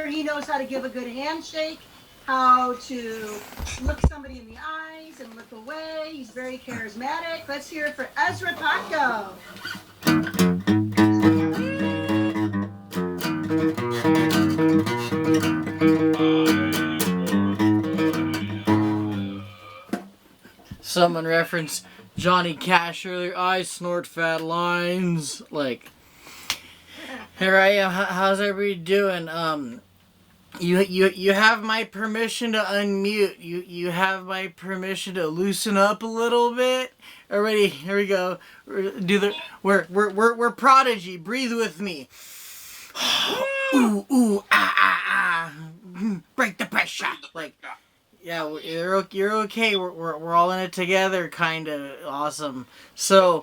fighter. He knows how to give a good handshake, how to look somebody in the eyes and look away. He's very charismatic. Let's hear it for Ezra Taco. Someone referenced Johnny Cash earlier. I snort fat lines. Like, here I am. How's everybody doing? You have my permission to unmute. You have my permission to loosen up a little bit. Already, here we go. We're Prodigy. Breathe with me. Ooh, ooh, ah, ah, ah. Break the pressure. Like, yeah, you're okay. We're all in it together, kind of awesome. So,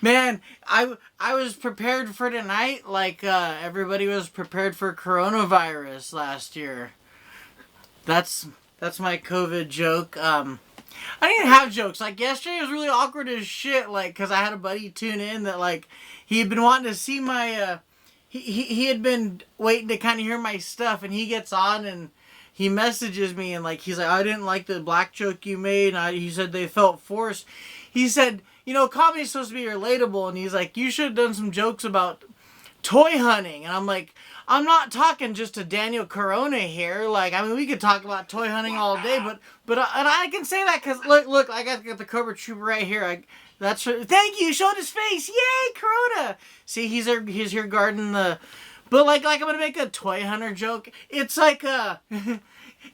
man, I was prepared for tonight, like everybody was prepared for coronavirus last year. That's my COVID joke. I didn't have jokes. Like yesterday was really awkward as shit. Like, cause I had a buddy tune in that like he had been wanting to see my. He had been waiting to kind of hear my stuff, and he gets on and he messages me and like he's like, I didn't like the black joke you made. And he said they felt forced. He said, you know, comedy's supposed to be relatable, and he's like, you should have done some jokes about toy hunting. And I'm like, I'm not talking just to Daniel Corona here. Like, I mean, we could talk about toy hunting all day, but and I can say that because look, I got the Cobra Trooper right here. Thank you. Showed his face. Yay, Corona. See, he's here guarding the. But like I'm gonna make a toy hunter joke. It's like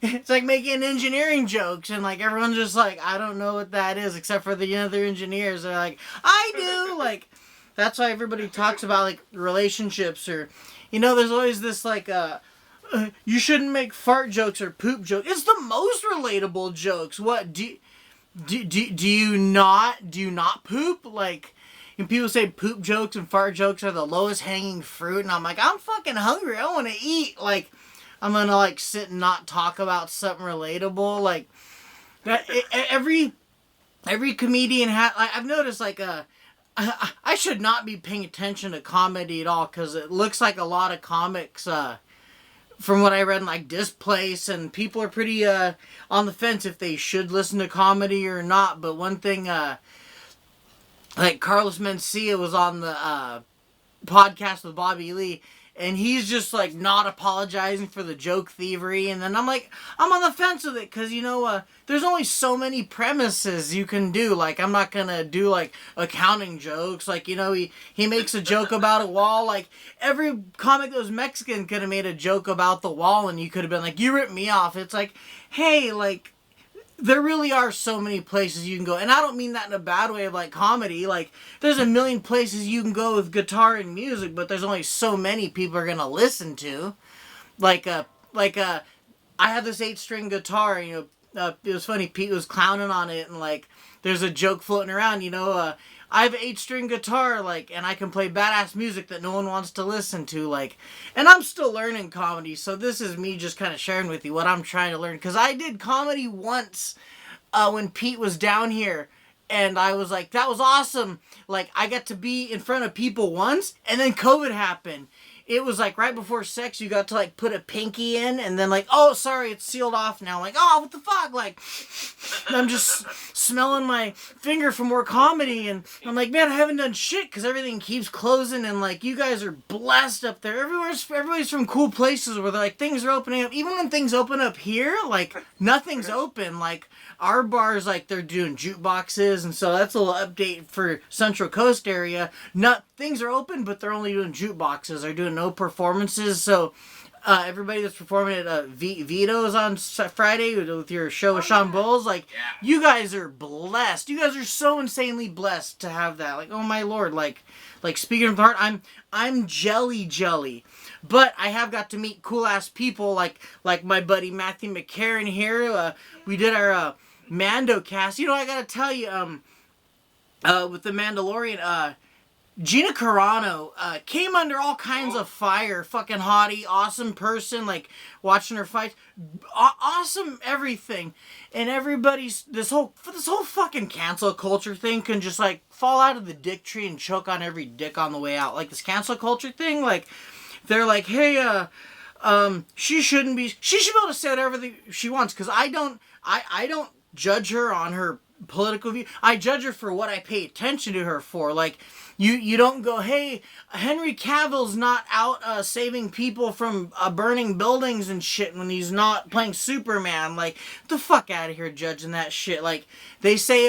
it's like making engineering jokes, and like everyone's just like, I don't know what that is, except for the other engineers. They're like, I do. Like, that's why everybody talks about like relationships, or you know, there's always this like you shouldn't make fart jokes or poop jokes. It's the most relatable jokes. What do you not poop? Like. And people say poop jokes and fart jokes are the lowest hanging fruit, and I'm like, I'm fucking hungry. I want to eat. Like, I'm gonna like sit and not talk about something relatable. Like, that every comedian I've noticed like I should not be paying attention to comedy at all because it looks like a lot of comics. From what I read in like Displace, and people are pretty on the fence if they should listen to comedy or not. But one thing. Like Carlos Mencia was on the podcast with Bobby Lee, and he's just like not apologizing for the joke thievery. And then I'm like, I'm on the fence with it because you know there's only so many premises you can do. Like I'm not gonna do like accounting jokes. Like you know he makes a joke about a wall. Like every comic that was Mexican could have made a joke about the wall, and you could have been like, you ripped me off. It's like, hey, like. There really are so many places you can go. And I don't mean that in a bad way of like comedy. Like, there's a million places you can go with guitar and music, but there's only so many people are going to listen to. I had this 8-string guitar, you know, it was funny, Pete was clowning on it, and like, there's a joke floating around, you know, I have an 8-string guitar, like, and I can play badass music that no one wants to listen to, like, and I'm still learning comedy, so this is me just kind of sharing with you what I'm trying to learn, because I did comedy once, when Pete was down here, and I was like, that was awesome, like, I got to be in front of people once, and then COVID happened. It was like right before sex, you got to like put a pinky in, and then like, oh, sorry, it's sealed off now. Like, oh, what the fuck? Like, I'm just smelling my finger for more comedy, and I'm like, man, I haven't done shit because everything keeps closing, and like, you guys are blessed up there. Everybody's from cool places where like things are opening up. Even when things open up here, like nothing's open. Like our bars, like they're doing jukeboxes, and so that's a little update for Central Coast area. Things are open, but they're only doing jukeboxes. They're doing no performances. So everybody that's performing at Vito's on Friday with your show with Sean Bowles, like, you guys are blessed. You guys are so insanely blessed to have that. Like, oh my Lord, like speaking of the heart, I'm jelly. But I have got to meet cool ass people like my buddy Matthew McCarran here. We did our Mando cast. You know, I gotta tell you, with the Mandalorian, Gina Carano came under all kinds of fire. Fucking hottie, awesome person. Like watching her fight, awesome everything. And everybody's this whole fucking cancel culture thing can just like fall out of the dick tree and choke on every dick on the way out. Like this cancel culture thing, like they're like, hey, she shouldn't be. She should be able to say whatever she wants. Because I don't judge her on her political view. I judge her for what I pay attention to her for. Like, you don't go, hey, Henry Cavill's not out saving people from burning buildings and shit when he's not playing Superman. Like, get the fuck out of here judging that shit. Like, they say,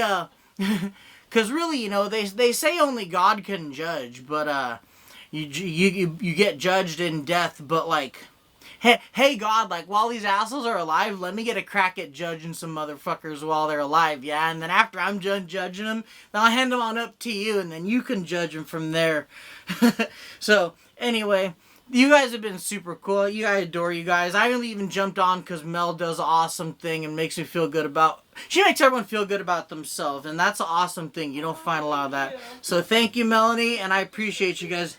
because really, you know, they say only God can judge, but you get judged in death. But like, hey God, like, while these assholes are alive, let me get a crack at judging some motherfuckers while they're alive, yeah? And then after I'm done judging them, then I'll hand them on up to you, and then you can judge them from there. So, anyway, you guys have been super cool. I adore you guys. I really even jumped on because Mel does an awesome thing and makes me feel good about... She makes everyone feel good about themselves, and that's an awesome thing. You don't find a lot of that. So, thank you, Melanie, and I appreciate you guys.